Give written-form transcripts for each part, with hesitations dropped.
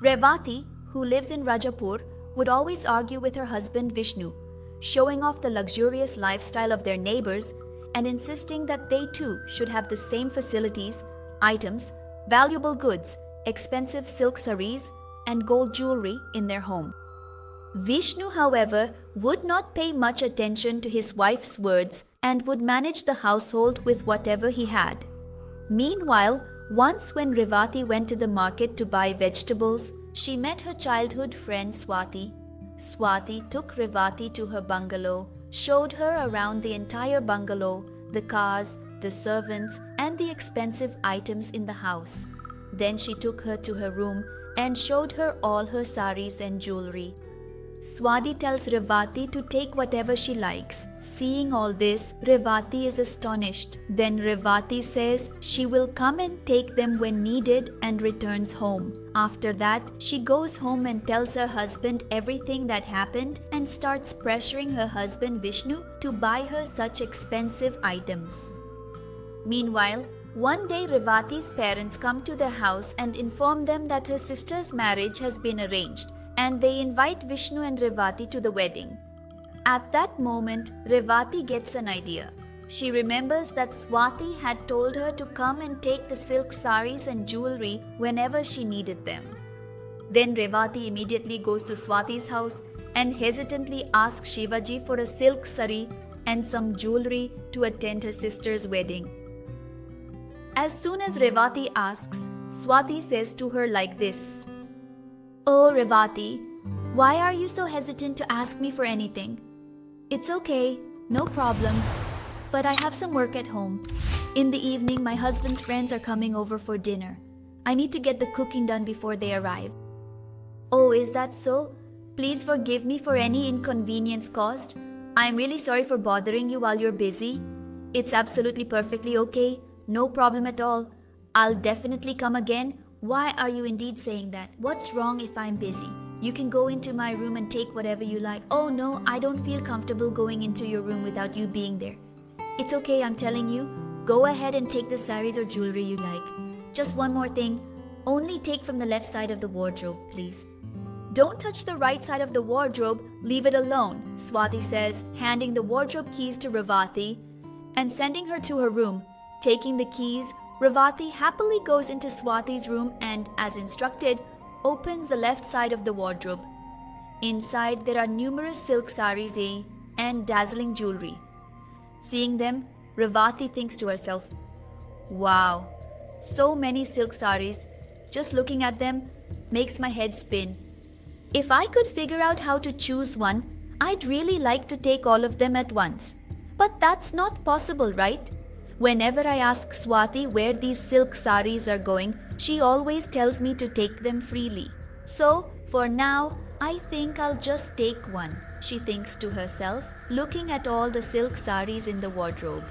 Revati, who lives in Rajapur, would always argue with her husband Vishnu, showing off the luxurious lifestyle of their neighbors and insisting that they too should have the same facilities, items, valuable goods, expensive silk sarees, and gold jewelry in their home. Vishnu, however, would not pay much attention to his wife's words and would manage the household with whatever he had. Meanwhile, once when Revati went to the market to buy vegetables, she met her childhood friend Swati. Swati took Revati to her bungalow, showed her around the entire bungalow, the cars, the servants, and the expensive items in the house. Then she took her to her room and showed her all her saris and jewelry. Swati tells Revati to take whatever she likes. Seeing all this, Revati is astonished. Then Revati says she will come and take them when needed and returns home. After that, she goes home and tells her husband everything that happened and starts pressuring her husband Vishnu to buy her such expensive items. Meanwhile, one day Revati's parents come to the house and inform them that her sister's marriage has been arranged, and they invite Vishnu and Revati to the wedding. At that moment, Revati gets an idea. She remembers that Swati had told her to come and take the silk saris and jewelry whenever she needed them. Then Revati immediately goes to Swati's house and hesitantly asks Shivaji for a silk sari and some jewelry to attend her sister's wedding. As soon as Revati asks, Swati says to her like this, "Oh Revati, why are you so hesitant to ask me for anything? It's okay, no problem, but I have some work at home. In the evening, my husband's friends are coming over for dinner. I need to get the cooking done before they arrive." "Oh, is that so? Please forgive me for any inconvenience caused. I'm really sorry for bothering you while you're busy. It's absolutely perfectly okay, no problem at all. I'll definitely come again. Why are you indeed saying that? What's wrong if I'm busy? You can go into my room and take whatever you like." "Oh no, I don't feel comfortable going into your room without you being there." "It's okay, I'm telling you. Go ahead and take the saris or jewelry you like. Just one more thing. Only take from the left side of the wardrobe, please." "Don't touch the right side of the wardrobe. Leave it alone," Swati says, handing the wardrobe keys to Revati and sending her to her room. Taking the keys, Revati happily goes into Swati's room and, as instructed, opens the left side of the wardrobe. Inside, there are numerous silk saris and dazzling jewelry. Seeing them, Revati thinks to herself, "Wow, so many silk saris. Just looking at them makes my head spin. If I could figure out how to choose one, I'd really like to take all of them at once. But that's not possible, right? Whenever I ask Swati where these silk saris are going, she always tells me to take them freely. So, for now, I think I'll just take one," she thinks to herself, looking at all the silk saris in the wardrobe.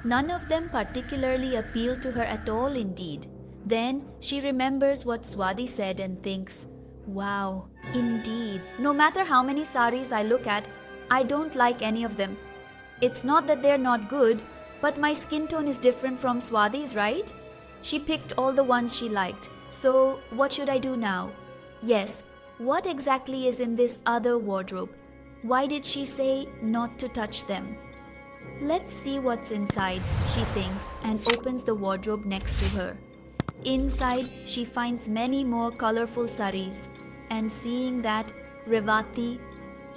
None of them particularly appeal to her at all indeed. Then she remembers what Swati said and thinks, "Wow, indeed, no matter how many saris I look at, I don't like any of them. It's not that they're not good, but my skin tone is different from Swati's, right? She picked all the ones she liked. So what should I do now? Yes, what exactly is in this other wardrobe? Why did she say not to touch them? Let's see what's inside," she thinks, and opens the wardrobe next to her. Inside, she finds many more colorful saris, and seeing that, Revati,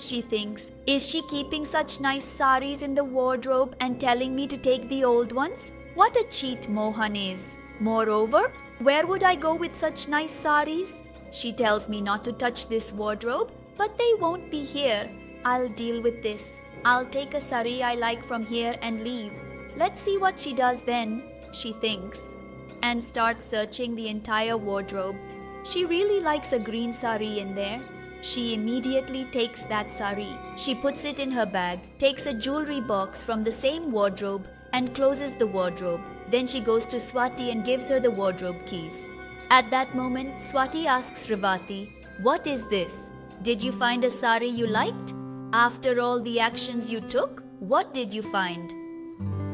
she thinks, "Is she keeping such nice saris in the wardrobe and telling me to take the old ones? What a cheat Mohan is. Moreover, where would I go with such nice saris? She tells me not to touch this wardrobe, but they won't be here. I'll deal with this. I'll take a sari I like from here and leave. Let's see what she does then," she thinks, and starts searching the entire wardrobe. She really likes a green sari in there. She immediately takes that sari. She puts it in her bag, takes a jewelry box from the same wardrobe, and closes the wardrobe. Then she goes to Swati and gives her the wardrobe keys. At that moment, Swati asks Revati, "What is this? Did you find a sari you liked? After all the actions you took, what did you find?"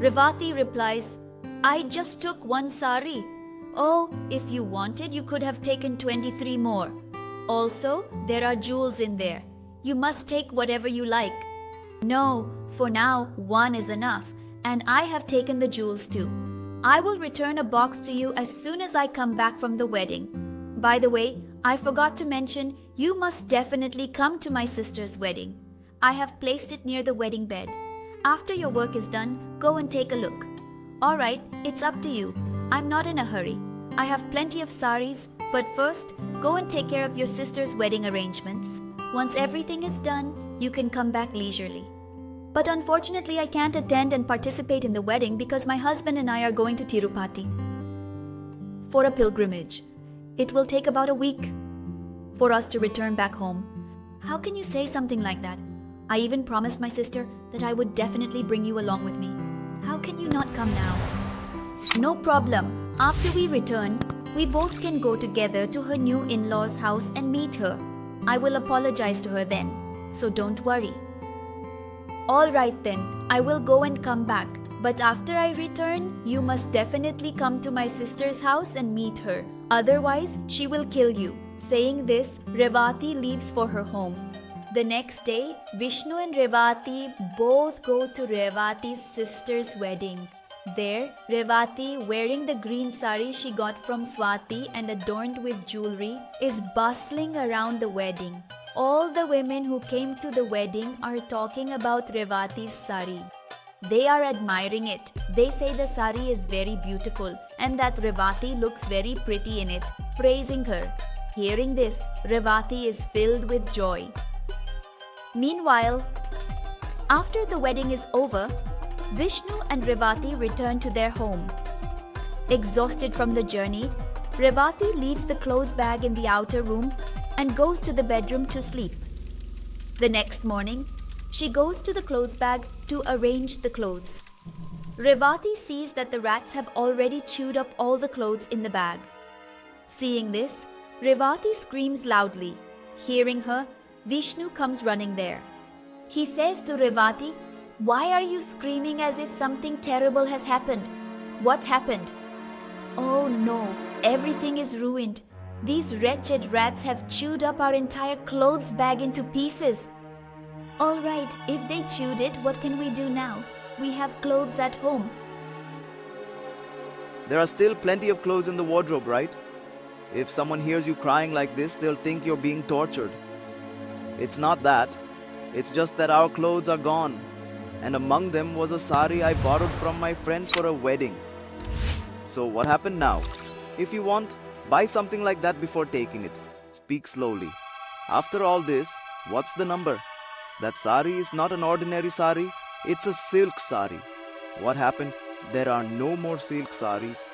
Revati replies, "I just took one sari." "Oh, if you wanted, you could have taken 23 more. Also, there are jewels in there. You must take whatever you like. No, for now, one is enough, and I have taken the jewels too. I will return a box to you as soon as I come back from the wedding. By the way, I forgot to mention, you must definitely come to my sister's wedding. I have placed it near the wedding bed. After your work is done, go and take a look. Alright, it's up to you. I'm not in a hurry. I have plenty of saris, but first, go and take care of your sister's wedding arrangements. Once everything is done, you can come back leisurely. But unfortunately, I can't attend and participate in the wedding because my husband and I are going to Tirupati for a pilgrimage. It will take about a week for us to return back home. How can you say something like that? I even promised my sister that I would definitely bring you along with me. How can you not come now? No problem. After we return, we both can go together to her new in-laws' house and meet her. I will apologize to her then, so don't worry. Alright then, I will go and come back. But after I return, you must definitely come to my sister's house and meet her. Otherwise, she will kill you. Saying this, Revati leaves for her home. The next day, Vishnu and Revati both go to Revati's sister's wedding. There, Revati, wearing the green sari she got from Swati and adorned with jewelry, is bustling around the wedding. All the women who came to the wedding are talking about Revati's sari. They are admiring it. They say the sari is very beautiful and that Revati looks very pretty in it, praising her. Hearing this, Revati is filled with joy. Meanwhile, after the wedding is over, Vishnu and Revati return to their home. Exhausted from the journey, Revati leaves the clothes bag in the outer room and goes to the bedroom to sleep. The next morning, she goes to the clothes bag to arrange the clothes. Revati sees that the rats have already chewed up all the clothes in the bag. Seeing this, Revati screams loudly. Hearing her, Vishnu comes running there. He says to Revati, "Why are you screaming as if something terrible has happened? What happened?" "Oh no, everything is ruined. These wretched rats have chewed up our entire clothes bag into pieces." "All right, if they chewed it, what can we do now? We have clothes at home." There are still plenty of clothes in the wardrobe, right? If someone hears you crying like this, they'll think you're being tortured. It's not that. It's just that our clothes are gone. And among them was a sari I borrowed from my friend for a wedding. So what happened now? If you want, buy something like that before taking it. Speak slowly. After all this, what's the number? That sari is not an ordinary sari. It's a silk sari. What happened? There are no more silk saris.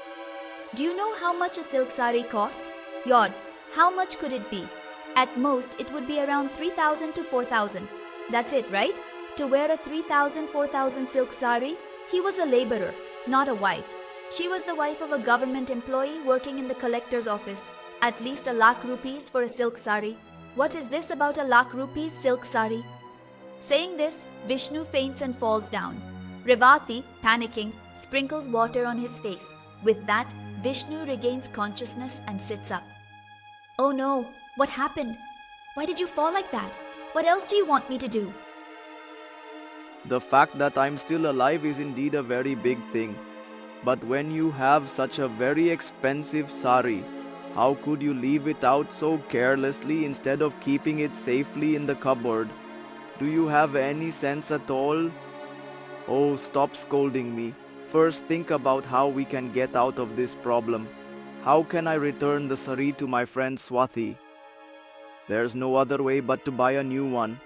Do you know how much a silk sari costs? Yod, how much could it be? At most, it would be around 3,000 to 4,000. That's it, right? To wear a 3,000, 4,000 silk sari, he was a laborer, not a wife. She was the wife of a government employee working in the collector's office. At least 1,00,000 rupees for a silk sari. What is this about 1,00,000 rupees silk sari? Saying this, Vishnu faints and falls down. Revati, panicking, sprinkles water on his face. With that, Vishnu regains consciousness and sits up. "Oh no, what happened? Why did you fall like that? What else do you want me to do?" The fact that I'm still alive is indeed a very big thing. But when you have such a very expensive sari, how could you leave it out so carelessly instead of keeping it safely in the cupboard? Do you have any sense at all? Oh, stop scolding me. First think about how we can get out of this problem. How can I return the saree to my friend Swati? There's no other way but to buy a new one.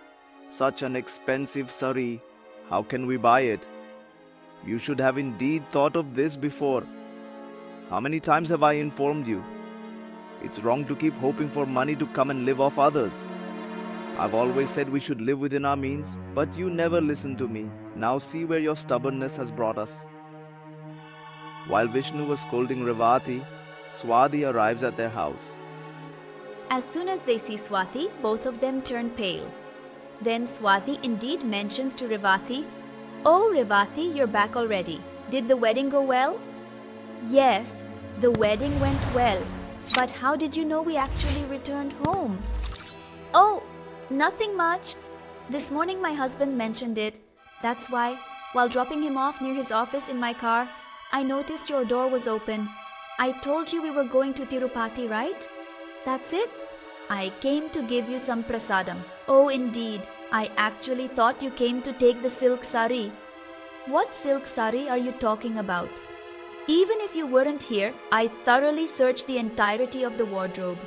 Such an expensive saree. How can we buy it? You should have indeed thought of this before. How many times have I informed you? It's wrong to keep hoping for money to come and live off others. I've always said we should live within our means, but you never listened to me. Now see where your stubbornness has brought us. While Vishnu was scolding Revati, Swati arrives at their house. As soon as they see Swati, both of them turn pale. Then Swati indeed mentions to Revati, "Oh Revati, you're back already. Did the wedding go well?" "Yes, the wedding went well. But how did you know we actually returned home? Oh, nothing much. This morning my husband mentioned it. That's why, while dropping him off near his office in my car, I noticed your door was open. I told you we were going to Tirupati, right? That's it? I came to give you some prasadam. Oh, indeed. I actually thought you came to take the silk saree. What silk saree are you talking about? Even if you weren't here, I thoroughly searched the entirety of the wardrobe.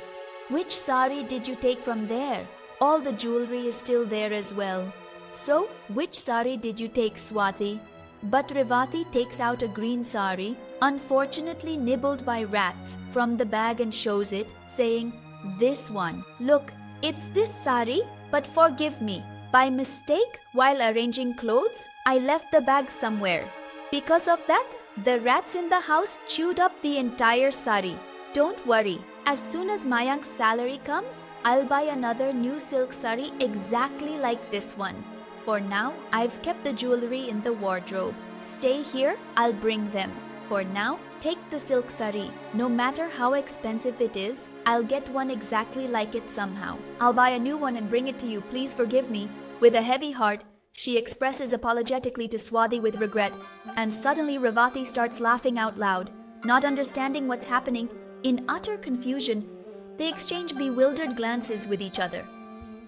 Which saree did you take from there? All the jewelry is still there as well. So, which saree did you take, Swati? But Revati takes out a green saree, unfortunately nibbled by rats, from the bag and shows it, saying, "This one. Look, it's this saree, but forgive me. By mistake, while arranging clothes, I left the bag somewhere. Because of that, the rats in the house chewed up the entire saree. Don't worry. As soon as Mayank's salary comes, I'll buy another new silk saree exactly like this one. For now, I've kept the jewelry in the wardrobe. Stay here, I'll bring them. For now, take the silk saree. No matter how expensive it is, I'll get one exactly like it somehow. I'll buy a new one and bring it to you. Please forgive me." With a heavy heart, she expresses apologetically to Swati with regret, and suddenly Revati starts laughing out loud. Not understanding what's happening, in utter confusion, they exchange bewildered glances with each other.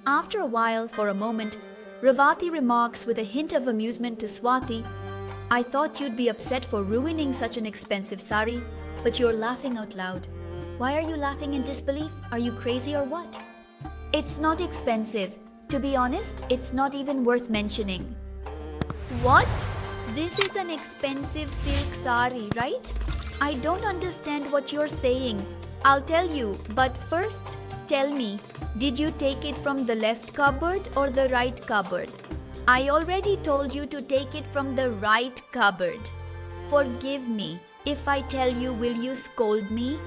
After a while, for a moment, Revati remarks with a hint of amusement to Swati, "I thought you'd be upset for ruining such an expensive saree, but you're laughing out loud. Why are you laughing in disbelief? Are you crazy or what?" "It's not expensive. To be honest, it's not even worth mentioning." "What? This is an expensive silk saree, right? I don't understand what you're saying. I'll tell you, but first, tell me, did you take it from the left cupboard or the right cupboard?" "I already told you to take it from the right cupboard." "Forgive me. If I tell you, will you scold me?"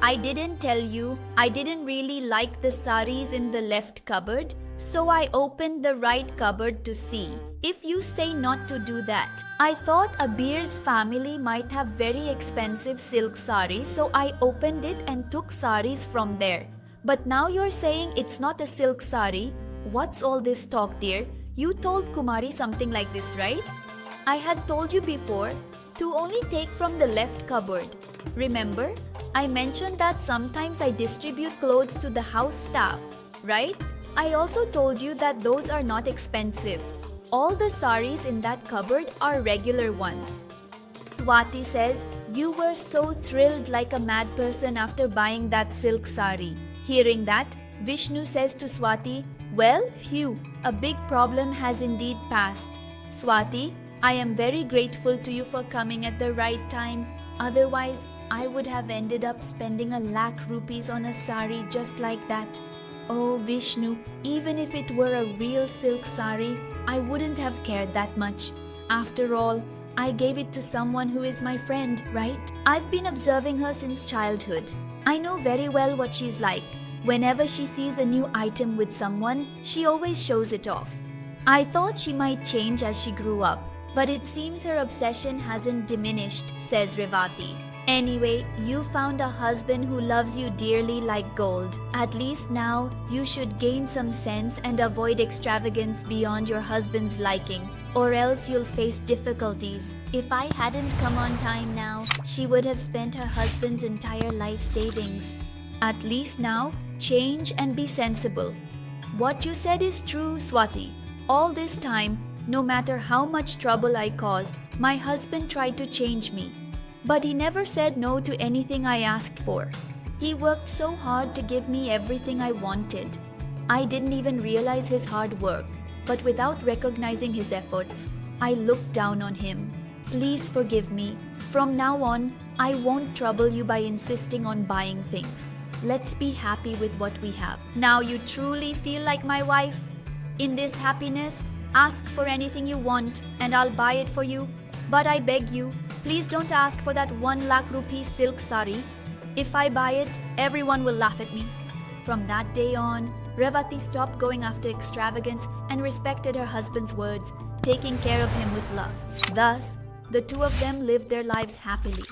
"I didn't tell you. I didn't really like the sarees in the left cupboard, so I opened the right cupboard to see. If you say not to do that, I thought Abir's family might have very expensive silk sarees, so I opened it and took sarees from there. But now you're saying it's not a silk saree. What's all this talk, dear? You told Kumari something like this, right?" "I had told you before to only take from the left cupboard. Remember, I mentioned that sometimes I distribute clothes to the house staff, right? I also told you that those are not expensive. All the sarees in that cupboard are regular ones." Swati says, "You were so thrilled like a mad person after buying that silk saree." Hearing that, Vishnu says to Swati, "Well, phew, a big problem has indeed passed. Swati, I am very grateful to you for coming at the right time. Otherwise, I would have ended up spending 1,00,000 rupees on a saree just like that. Oh Vishnu, even if it were a real silk saree, I wouldn't have cared that much. After all, I gave it to someone who is my friend, right? I've been observing her since childhood. I know very well what she's like. Whenever she sees a new item with someone, she always shows it off. I thought she might change as she grew up, but it seems her obsession hasn't diminished," says Revati. "Anyway, you found a husband who loves you dearly like gold. At least now, you should gain some sense and avoid extravagance beyond your husband's liking, or else you'll face difficulties. If I hadn't come on time now, she would have spent her husband's entire life savings. At least now, change and be sensible." "What you said is true, Swati. All this time, no matter how much trouble I caused, my husband tried to change me. But he never said no to anything I asked for. He worked so hard to give me everything I wanted. I didn't even realize his hard work, but without recognizing his efforts, I looked down on him. Please forgive me. From now on, I won't trouble you by insisting on buying things. Let's be happy with what we have. Now you truly feel like my wife? In this happiness, ask for anything you want and I'll buy it for you. But I beg you, please don't ask for that 1,00,000 rupee silk saree. If I buy it, everyone will laugh at me." From that day on, Revati stopped going after extravagance and respected her husband's words, taking care of him with love. Thus, the two of them lived their lives happily.